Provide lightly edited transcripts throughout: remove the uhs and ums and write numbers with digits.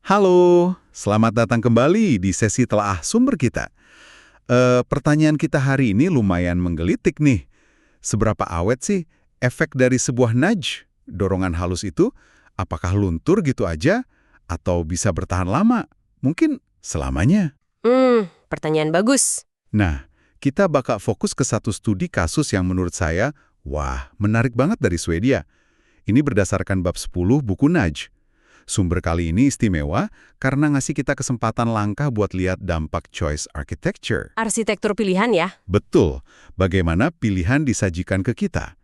Halo, selamat datang kembali di sesi telaah sumber kita. Pertanyaan kita hari ini lumayan menggelitik nih. Seberapa awet sih efek dari sebuah nudge, dorongan halus itu? Apakah luntur gitu aja? Atau bisa bertahan lama? Mungkin selamanya. Pertanyaan bagus. Nah, kita bakal fokus ke satu studi kasus yang menurut saya, wah, menarik banget dari Swedia. Ini berdasarkan bab 10 buku Nudge. Sumber kali ini istimewa karena ngasih kita kesempatan langka buat lihat dampak choice architecture. Arsitektur pilihan ya? Betul, bagaimana pilihan disajikan ke kita.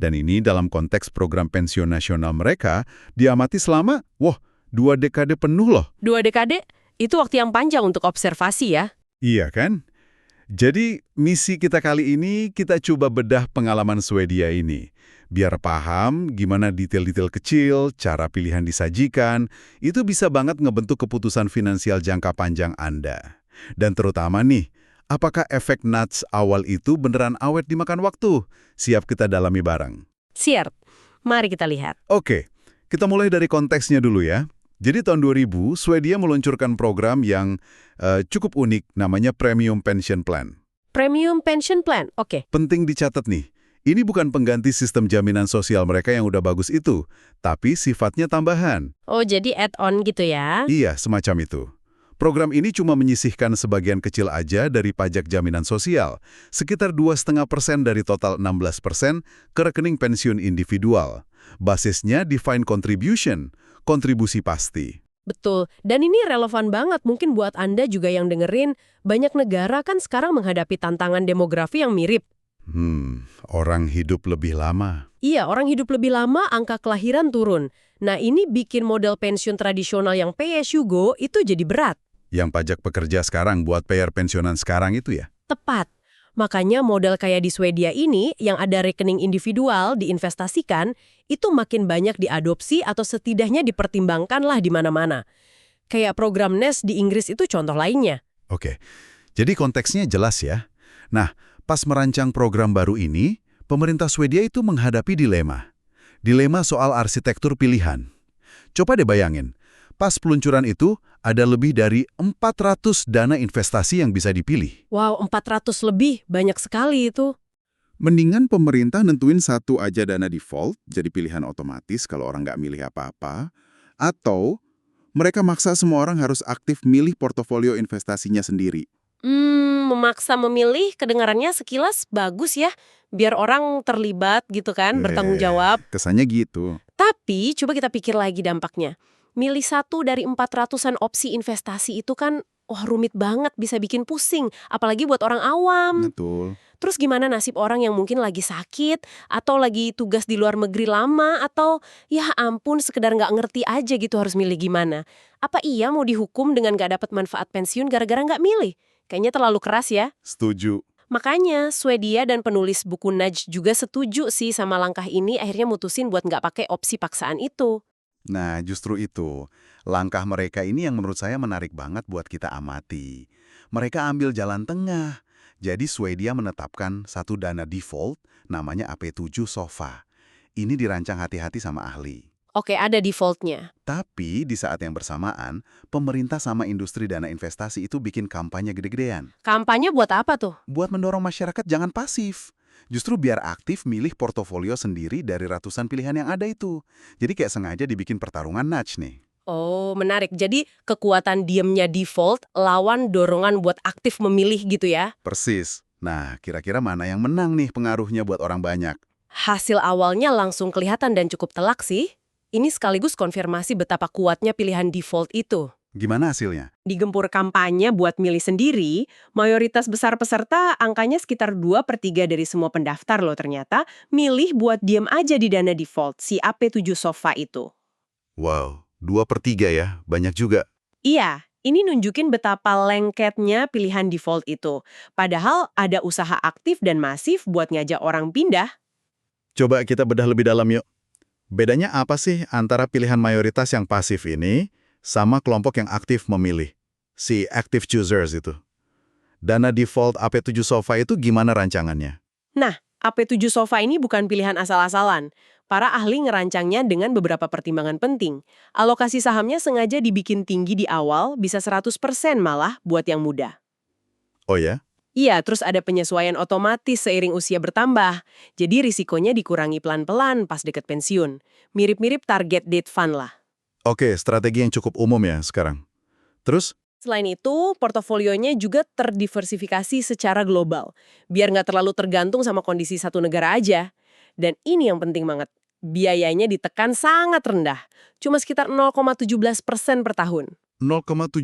Dan ini dalam konteks program pensiun nasional mereka diamati selama, 2 dekade penuh loh. 2 dekade? Itu waktu yang panjang untuk observasi ya? Iya kan? Jadi misi kita kali ini kita coba bedah pengalaman Swedia ini. Biar paham gimana detail-detail kecil, cara pilihan disajikan, itu bisa banget ngebentuk keputusan finansial jangka panjang Anda. Dan terutama nih, apakah efek nudge awal itu beneran awet dimakan waktu? Siap kita dalami bareng. Siap. Mari kita lihat. Oke, kita mulai dari konteksnya dulu ya. Jadi tahun 2000, Swedia meluncurkan program yang cukup unik, namanya Premium Pension Plan. Premium Pension Plan, oke. Penting dicatat nih, ini bukan pengganti sistem jaminan sosial mereka yang udah bagus itu, tapi sifatnya tambahan. Oh, jadi add-on gitu ya? Iya, semacam itu. Program ini cuma menyisihkan sebagian kecil aja dari pajak jaminan sosial, sekitar 2,5% dari total 16% ke rekening pensiun individual. Basisnya defined contribution, kontribusi pasti. Betul. Dan ini relevan banget mungkin buat Anda juga yang dengerin. Banyak negara kan sekarang menghadapi tantangan demografi yang mirip. Orang hidup lebih lama. Iya, orang hidup lebih lama, angka kelahiran turun. Nah, ini bikin model pensiun tradisional yang pay as you go itu jadi berat. Yang pajak pekerja sekarang buat bayar pensiunan sekarang itu ya? Tepat. Makanya model kayak di Swedia ini, yang ada rekening individual diinvestasikan, itu makin banyak diadopsi atau setidaknya dipertimbangkan lah di mana-mana. Kayak program NES di Inggris itu contoh lainnya. Oke, jadi konteksnya jelas ya. Nah, pas merancang program baru ini, pemerintah Swedia itu menghadapi dilema. Dilema soal arsitektur pilihan. Coba deh bayangin, pas peluncuran itu ada lebih dari 400 dana investasi yang bisa dipilih. Wow, 400 lebih, banyak sekali itu. Mendingan pemerintah nentuin satu aja dana default, jadi pilihan otomatis kalau orang nggak milih apa-apa, atau mereka maksa semua orang harus aktif milih portofolio investasinya sendiri. Memaksa memilih kedengarannya sekilas bagus ya, biar orang terlibat gitu kan, bertanggung jawab. Kesannya gitu. Tapi coba kita pikir lagi dampaknya. Milih satu dari 400-an opsi investasi itu kan, rumit banget, bisa bikin pusing, apalagi buat orang awam. Betul. Terus gimana nasib orang yang mungkin lagi sakit, atau lagi tugas di luar negeri lama, atau ya ampun sekedar nggak ngerti aja gitu harus milih gimana. Apa iya mau dihukum dengan nggak dapat manfaat pensiun gara-gara nggak milih? Kayaknya terlalu keras ya. Setuju. Makanya Swedia dan penulis buku Nudge juga setuju sih sama langkah ini, akhirnya mutusin buat nggak pakai opsi paksaan itu. Nah, justru itu. Langkah mereka ini yang menurut saya menarik banget buat kita amati. Mereka ambil jalan tengah. Jadi Swedia menetapkan satu dana default namanya AP7 SOFA. Ini dirancang hati-hati sama ahli. Oke, ada defaultnya. Tapi di saat yang bersamaan, pemerintah sama industri dana investasi itu bikin kampanye gede-gedean. Kampanye buat apa tuh? Buat mendorong masyarakat jangan pasif. Justru biar aktif milih portofolio sendiri dari ratusan pilihan yang ada itu. Jadi kayak sengaja dibikin pertarungan nudge nih. Oh, menarik. Jadi kekuatan diemnya default lawan dorongan buat aktif memilih gitu ya? Persis. Nah, kira-kira mana yang menang nih pengaruhnya buat orang banyak? Hasil awalnya langsung kelihatan dan cukup telak sih. Ini sekaligus konfirmasi betapa kuatnya pilihan default itu. Gimana hasilnya? Di gempur kampanye buat milih sendiri, mayoritas besar peserta angkanya sekitar 2/3 dari semua pendaftar loh ternyata, milih buat diem aja di dana default, si AP7 SOFA itu. Wow, 2/3 ya, banyak juga. Iya, ini nunjukin betapa lengketnya pilihan default itu. Padahal ada usaha aktif dan masif buat ngajak orang pindah. Coba kita bedah lebih dalam yuk. Bedanya apa sih antara pilihan mayoritas yang pasif ini sama kelompok yang aktif memilih? Si active choosers itu. Dana default AP7 SOFA itu gimana rancangannya? Nah, AP7 SOFA ini bukan pilihan asal-asalan. Para ahli ngerancangnya dengan beberapa pertimbangan penting. Alokasi sahamnya sengaja dibikin tinggi di awal, bisa 100% malah buat yang muda. Oh ya? Iya, terus ada penyesuaian otomatis seiring usia bertambah. Jadi risikonya dikurangi pelan-pelan pas deket pensiun. Mirip-mirip target date fund lah. Oke, strategi yang cukup umum ya sekarang. Terus? Selain itu, portofolionya juga terdiversifikasi secara global. Biar nggak terlalu tergantung sama kondisi satu negara aja. Dan ini yang penting banget. Biayanya ditekan sangat rendah. Cuma sekitar 0,17% per tahun. 0,17%?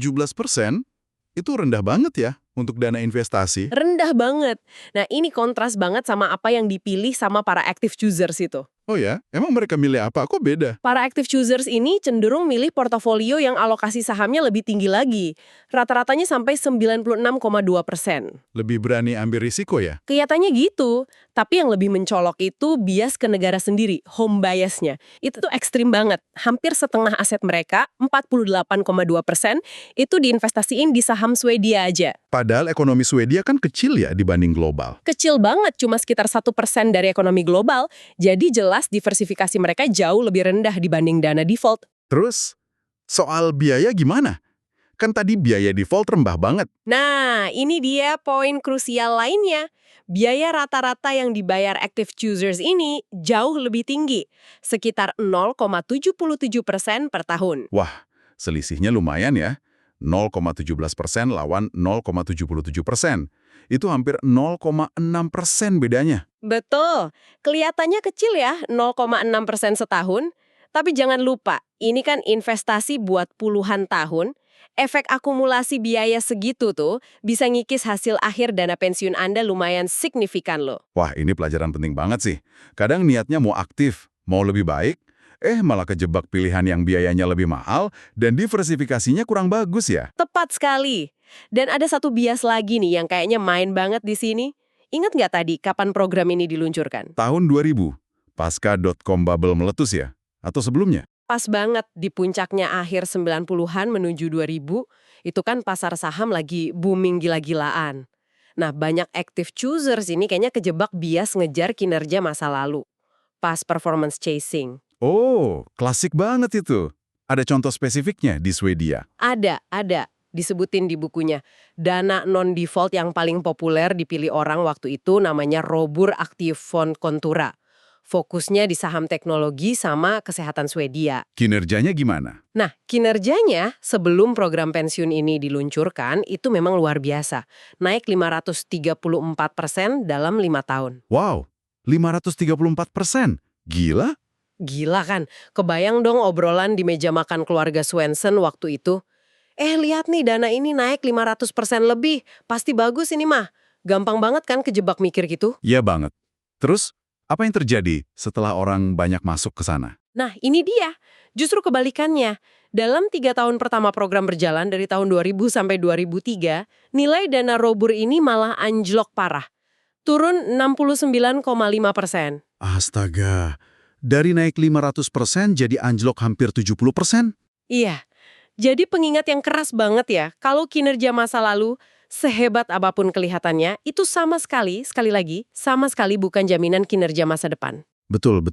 Itu rendah banget ya untuk dana investasi. Rendah banget. Nah, ini kontras banget sama apa yang dipilih sama para active choosers itu. Oh ya? Emang mereka milih apa? Kok beda? Para active choosers ini cenderung milih portofolio yang alokasi sahamnya lebih tinggi lagi. Rata-ratanya sampai 96,2%. Lebih berani ambil risiko ya? Kelihatannya gitu, tapi yang lebih mencolok itu bias ke negara sendiri, home biasnya. Itu tuh ekstrim banget. Hampir setengah aset mereka, 48,2%, itu diinvestasiin di saham Swedia aja. Padahal ekonomi Swedia kan kecil ya dibanding global. Kecil banget, cuma sekitar 1% dari ekonomi global, jadi jelas diversifikasi mereka jauh lebih rendah dibanding dana default. Terus, soal biaya gimana? Kan tadi biaya default rendah banget. Nah, ini dia poin krusial lainnya. Biaya rata-rata yang dibayar active choosers ini jauh lebih tinggi, sekitar 0,77% per tahun. Wah, selisihnya lumayan ya. 0,17% lawan 0,77%. Itu hampir 0,6% bedanya. Betul, kelihatannya kecil ya, 0,6% setahun. Tapi jangan lupa, ini kan investasi buat puluhan tahun. Efek akumulasi biaya segitu tuh bisa ngikis hasil akhir dana pensiun Anda lumayan signifikan loh. Wah, ini pelajaran penting banget sih. Kadang niatnya mau aktif, mau lebih baik, malah kejebak pilihan yang biayanya lebih mahal dan diversifikasinya kurang bagus ya. Tepat sekali. Dan ada satu bias lagi nih yang kayaknya main banget di sini. Ingat nggak tadi kapan program ini diluncurkan? Tahun 2000, pasca .com bubble meletus ya? Atau sebelumnya? Pas banget di puncaknya akhir 90-an menuju 2000, itu kan pasar saham lagi booming gila-gilaan. Nah, banyak active choosers ini kayaknya kejebak bias ngejar kinerja masa lalu. Pas performance chasing. Oh, klasik banget itu. Ada contoh spesifiknya di Swedia? Ada. Disebutin di bukunya. Dana non-default yang paling populer dipilih orang waktu itu namanya Robur Active Fond Contura. Fokusnya di saham teknologi sama kesehatan Swedia. Kinerjanya gimana? Nah, kinerjanya sebelum program pensiun ini diluncurkan itu memang luar biasa. Naik 534% dalam 5 tahun. Wow, 534%. Gila? Gila kan? Kebayang dong obrolan di meja makan keluarga Swensen waktu itu. Lihat nih dana ini naik 500% lebih. Pasti bagus ini mah. Gampang banget kan kejebak mikir gitu? Iya banget. Terus, apa yang terjadi setelah orang banyak masuk ke sana? Nah, ini dia. Justru kebalikannya. Dalam 3 tahun pertama program berjalan dari tahun 2000 sampai 2003, nilai dana Robur ini malah anjlok parah. Turun 69,5%. Astaga, dari naik 500% jadi anjlok hampir 70%? Iya. Jadi pengingat yang keras banget ya, kalau kinerja masa lalu, sehebat apapun kelihatannya, itu sama sekali lagi, sama sekali bukan jaminan kinerja masa depan. Betul.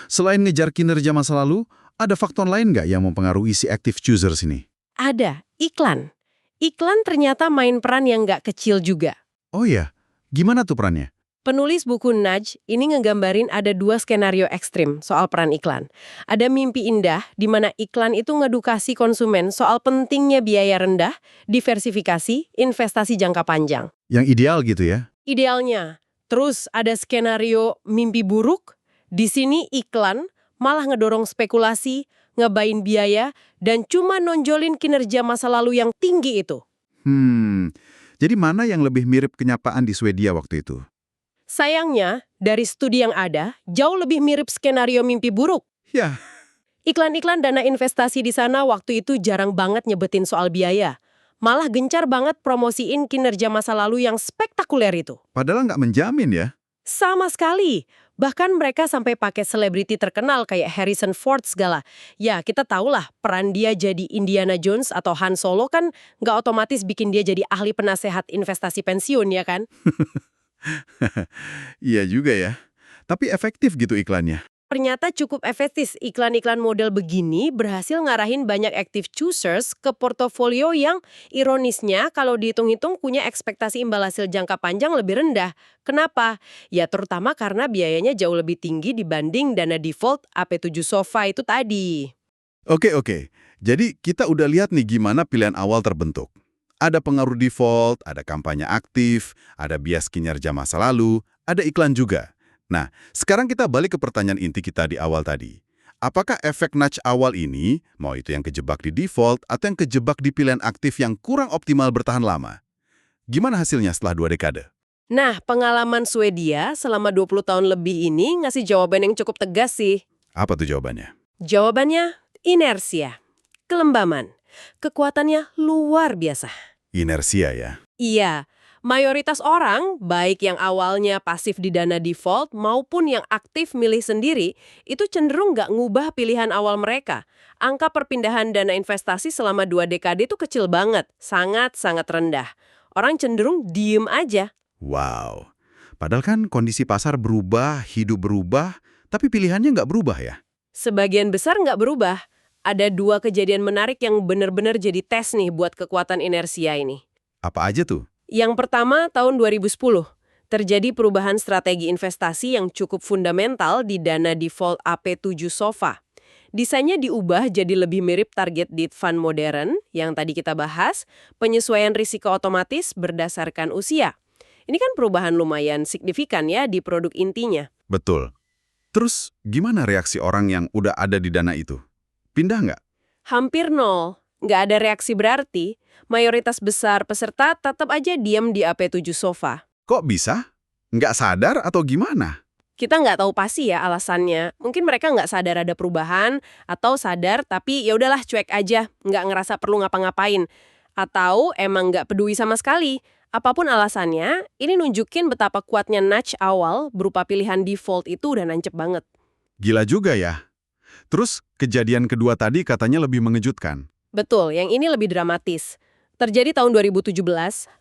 Selain ngejar kinerja masa lalu, ada faktor lain nggak yang mempengaruhi si active choosers ini? Ada, iklan. Iklan ternyata main peran yang nggak kecil juga. Oh ya, gimana tuh perannya? Penulis buku Nudge ini ngegambarin ada 2 skenario ekstrim soal peran iklan. Ada mimpi indah, di mana iklan itu ngedukasi konsumen soal pentingnya biaya rendah, diversifikasi, investasi jangka panjang. Yang ideal gitu ya? Idealnya. Terus ada skenario mimpi buruk, di sini iklan malah ngedorong spekulasi, ngebain biaya, dan cuma nonjolin kinerja masa lalu yang tinggi itu. Jadi mana yang lebih mirip kenyataan di Swedia waktu itu? Sayangnya, dari studi yang ada, jauh lebih mirip skenario mimpi buruk. Ya. Iklan-iklan dana investasi di sana waktu itu jarang banget nyebutin soal biaya. Malah gencar banget promosiin kinerja masa lalu yang spektakuler itu. Padahal nggak menjamin ya. Sama sekali. Bahkan mereka sampai pakai selebriti terkenal kayak Harrison Ford segala. Ya, kita tahulah peran dia jadi Indiana Jones atau Han Solo kan nggak otomatis bikin dia jadi ahli penasehat investasi pensiun, ya kan? Iya juga ya. Tapi efektif gitu iklannya. Ternyata cukup efektif iklan-iklan model begini berhasil ngarahin banyak active choosers ke portofolio yang ironisnya kalau dihitung-hitung punya ekspektasi imbal hasil jangka panjang lebih rendah. Kenapa? Ya terutama karena biayanya jauh lebih tinggi dibanding dana default AP7 SOFA itu tadi. Oke. Jadi kita udah lihat nih gimana pilihan awal terbentuk. Ada pengaruh default, ada kampanye aktif, ada bias kinerja masa lalu, ada iklan juga. Nah, sekarang kita balik ke pertanyaan inti kita di awal tadi. Apakah efek nudge awal ini, mau itu yang kejebak di default atau yang kejebak di pilihan aktif yang kurang optimal bertahan lama? Gimana hasilnya setelah 2 dekade? Nah, pengalaman Swedia selama 20 tahun lebih ini ngasih jawaban yang cukup tegas sih. Apa tuh jawabannya? Jawabannya inersia, kelembaman, kekuatannya luar biasa. Inersia ya. Iya, mayoritas orang, baik yang awalnya pasif di dana default maupun yang aktif milih sendiri, itu cenderung nggak ngubah pilihan awal mereka. Angka perpindahan dana investasi selama 2 dekade itu kecil banget, sangat-sangat rendah. Orang cenderung diem aja. Wow. Padahal kan kondisi pasar berubah, hidup berubah, tapi pilihannya nggak berubah ya? Sebagian besar nggak berubah. Ada 2 kejadian menarik yang benar-benar jadi tes nih buat kekuatan inersia ini. Apa aja tuh? Yang pertama, tahun 2010, terjadi perubahan strategi investasi yang cukup fundamental di dana default AP7 SOFA. Desainnya diubah jadi lebih mirip target date fund modern yang tadi kita bahas, penyesuaian risiko otomatis berdasarkan usia. Ini kan perubahan lumayan signifikan ya di produk intinya. Betul. Terus gimana reaksi orang yang udah ada di dana itu? Pindah nggak? Hampir nol. Nggak ada reaksi berarti, mayoritas besar peserta tetap aja diam di AP7 SOFA. Kok bisa? Nggak sadar atau gimana? Kita nggak tahu pasti ya alasannya. Mungkin mereka nggak sadar ada perubahan, atau sadar tapi ya udahlah cuek aja, nggak ngerasa perlu ngapa-ngapain. Atau emang nggak peduli sama sekali. Apapun alasannya, ini nunjukin betapa kuatnya nudge awal berupa pilihan default itu udah nancep banget. Gila juga ya. Terus kejadian kedua tadi katanya lebih mengejutkan. Betul, yang ini lebih dramatis. Terjadi tahun 2017,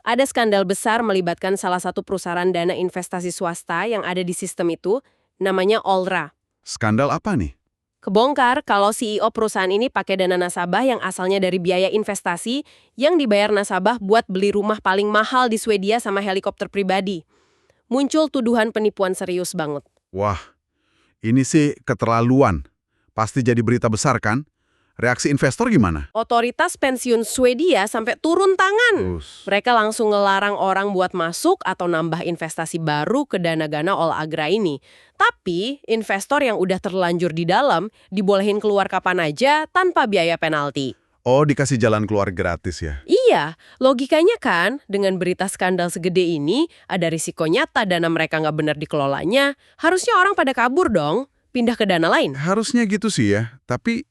ada skandal besar melibatkan salah satu perusahaan dana investasi swasta yang ada di sistem itu, namanya Olra. Skandal apa nih? Kebongkar kalau CEO perusahaan ini pakai dana nasabah yang asalnya dari biaya investasi yang dibayar nasabah buat beli rumah paling mahal di Swedia sama helikopter pribadi. Muncul tuduhan penipuan serius banget. Wah, ini sih keterlaluan. Pasti jadi berita besar kan? Reaksi investor gimana? Otoritas pensiun Swedia sampai turun tangan. Mereka langsung ngelarang orang buat masuk atau nambah investasi baru ke dana-dana Olagra ini. Tapi, investor yang udah terlanjur di dalam dibolehin keluar kapan aja tanpa biaya penalti. Oh, dikasih jalan keluar gratis ya? Iya, logikanya kan, dengan berita skandal segede ini, ada risiko nyata dana mereka nggak benar dikelolanya, harusnya orang pada kabur dong, pindah ke dana lain. Harusnya gitu sih ya, tapi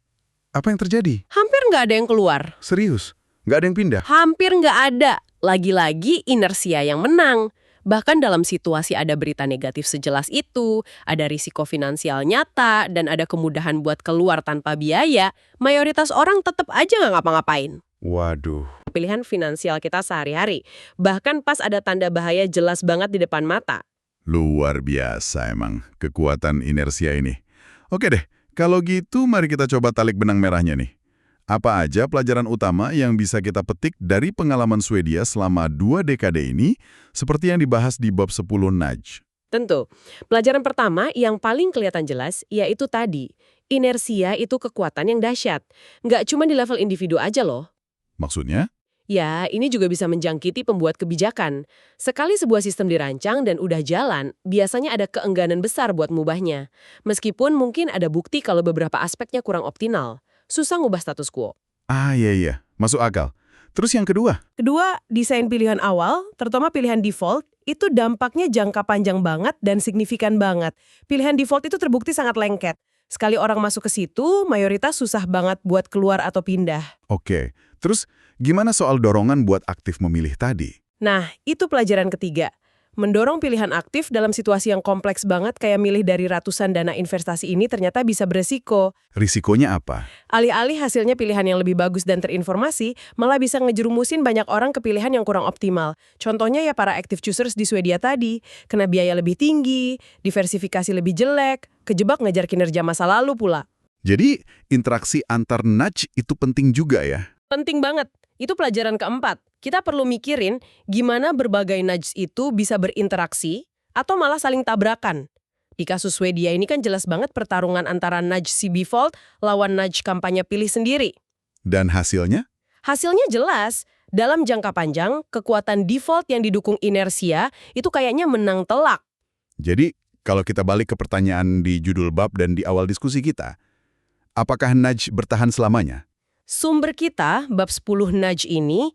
apa yang terjadi? Hampir nggak ada yang keluar. Serius? Nggak ada yang pindah? Hampir nggak ada. Lagi-lagi inersia yang menang. Bahkan dalam situasi ada berita negatif sejelas itu, ada risiko finansial nyata, dan ada kemudahan buat keluar tanpa biaya, mayoritas orang tetap aja nggak ngapa-ngapain. Waduh. Pilihan finansial kita sehari-hari. Bahkan pas ada tanda bahaya jelas banget di depan mata. Luar biasa emang kekuatan inersia ini. Oke deh, kalau gitu mari kita coba tarik benang merahnya nih. Apa aja pelajaran utama yang bisa kita petik dari pengalaman Swedia selama 2 dekade ini, seperti yang dibahas di bab 10 Nudge? Tentu. Pelajaran pertama yang paling kelihatan jelas, yaitu tadi. Inersia itu kekuatan yang dahsyat. Nggak cuma di level individu aja loh. Maksudnya? Ya, ini juga bisa menjangkiti pembuat kebijakan. Sekali sebuah sistem dirancang dan udah jalan, biasanya ada keengganan besar buat mengubahnya. Meskipun mungkin ada bukti kalau beberapa aspeknya kurang optimal. Susah ngubah status quo. Ah iya, masuk akal. Terus yang kedua? Kedua, desain pilihan awal, terutama pilihan default, itu dampaknya jangka panjang banget dan signifikan banget. Pilihan default itu terbukti sangat lengket. Sekali orang masuk ke situ, mayoritas susah banget buat keluar atau pindah. Oke, terus gimana soal dorongan buat aktif memilih tadi? Nah, itu pelajaran ketiga. Mendorong pilihan aktif dalam situasi yang kompleks banget kayak milih dari ratusan dana investasi ini ternyata bisa beresiko. Risikonya apa? Alih-alih hasilnya pilihan yang lebih bagus dan terinformasi, malah bisa ngejerumusin banyak orang ke pilihan yang kurang optimal. Contohnya ya para active choosers di Swedia tadi, kena biaya lebih tinggi, diversifikasi lebih jelek, kejebak ngejar kinerja masa lalu pula. Jadi, interaksi antar nudge itu penting juga ya? Penting banget. Itu pelajaran keempat. Kita perlu mikirin gimana berbagai nudge itu bisa berinteraksi atau malah saling tabrakan. Di kasus Swedia ini kan jelas banget pertarungan antara nudge si default lawan nudge kampanye pilih sendiri. Dan hasilnya? Hasilnya jelas. Dalam jangka panjang, kekuatan default yang didukung inersia itu kayaknya menang telak. Jadi, kalau kita balik ke pertanyaan di judul bab dan di awal diskusi kita, apakah nudge bertahan selamanya? Sumber kita, bab 10 nudge ini,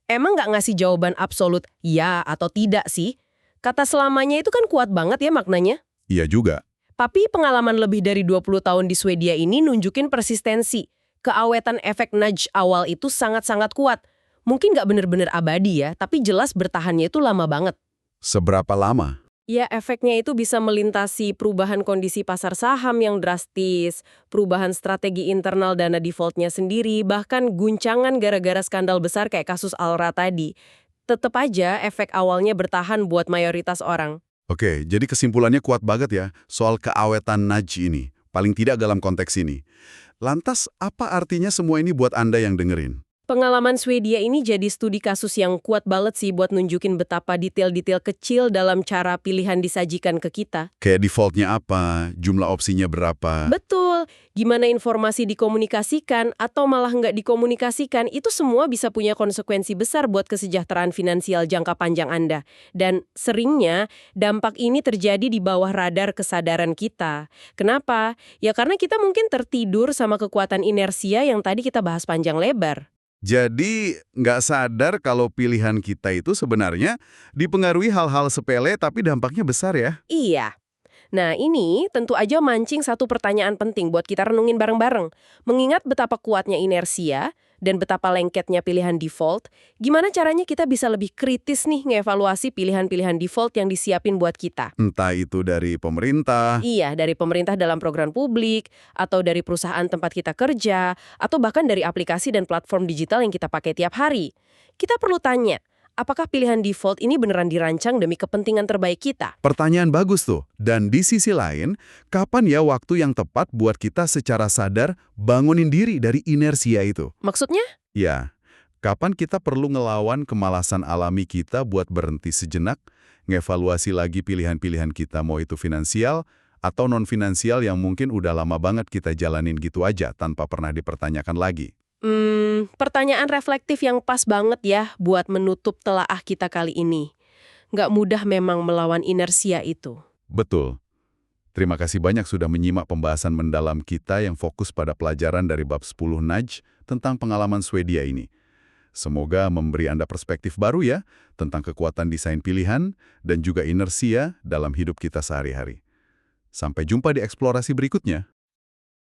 emang nggak ngasih jawaban absolut ya atau tidak sih. Kata selamanya itu kan kuat banget ya maknanya. Iya juga. Tapi pengalaman lebih dari 20 tahun di Swedia ini nunjukin persistensi. Keawetan efek nudge awal itu sangat-sangat kuat. Mungkin nggak bener-bener abadi ya, tapi jelas bertahannya itu lama banget. Seberapa lama? Ya, efeknya itu bisa melintasi perubahan kondisi pasar saham yang drastis, perubahan strategi internal dana defaultnya sendiri, bahkan guncangan gara-gara skandal besar kayak kasus Alra tadi. Tetap aja efek awalnya bertahan buat mayoritas orang. Oke, jadi kesimpulannya kuat banget ya soal keawetan nudge ini, paling tidak dalam konteks ini. Lantas, apa artinya semua ini buat Anda yang dengerin? Pengalaman Swedia ini jadi studi kasus yang kuat banget sih buat nunjukin betapa detail-detail kecil dalam cara pilihan disajikan ke kita. Kayak defaultnya apa, jumlah opsinya berapa. Betul, gimana informasi dikomunikasikan atau malah nggak dikomunikasikan, itu semua bisa punya konsekuensi besar buat kesejahteraan finansial jangka panjang Anda. Dan seringnya, dampak ini terjadi di bawah radar kesadaran kita. Kenapa? Ya karena kita mungkin tertidur sama kekuatan inersia yang tadi kita bahas panjang lebar. Jadi, nggak sadar kalau pilihan kita itu sebenarnya dipengaruhi hal-hal sepele tapi dampaknya besar ya. Iya. Nah ini tentu aja mancing satu pertanyaan penting buat kita renungin bareng-bareng. Mengingat betapa kuatnya inersia dan betapa lengketnya pilihan default, gimana caranya kita bisa lebih kritis nih ngevaluasi pilihan-pilihan default yang disiapin buat kita? Entah itu dari pemerintah, Iya, dari pemerintah dalam program publik, atau dari perusahaan tempat kita kerja, atau bahkan dari aplikasi dan platform digital yang kita pakai tiap hari. Kita perlu tanya, apakah pilihan default ini beneran dirancang demi kepentingan terbaik kita? pertanyaan bagus tuh. Dan di sisi lain, kapan ya waktu yang tepat buat kita secara sadar bangunin diri dari inersia itu? Maksudnya? Ya, kapan kita perlu ngelawan kemalasan alami kita buat berhenti sejenak, ngevaluasi lagi pilihan-pilihan kita mau itu finansial atau non-finansial yang mungkin udah lama banget kita jalanin gitu aja tanpa pernah dipertanyakan lagi. Pertanyaan reflektif yang pas banget ya buat menutup telaah kita kali ini. Nggak mudah memang melawan inersia itu. Betul. Terima kasih banyak sudah menyimak pembahasan mendalam kita yang fokus pada pelajaran dari bab 10 nudge tentang pengalaman Swedia ini. Semoga memberi Anda perspektif baru ya tentang kekuatan desain pilihan dan juga inersia dalam hidup kita sehari-hari. Sampai jumpa di eksplorasi berikutnya.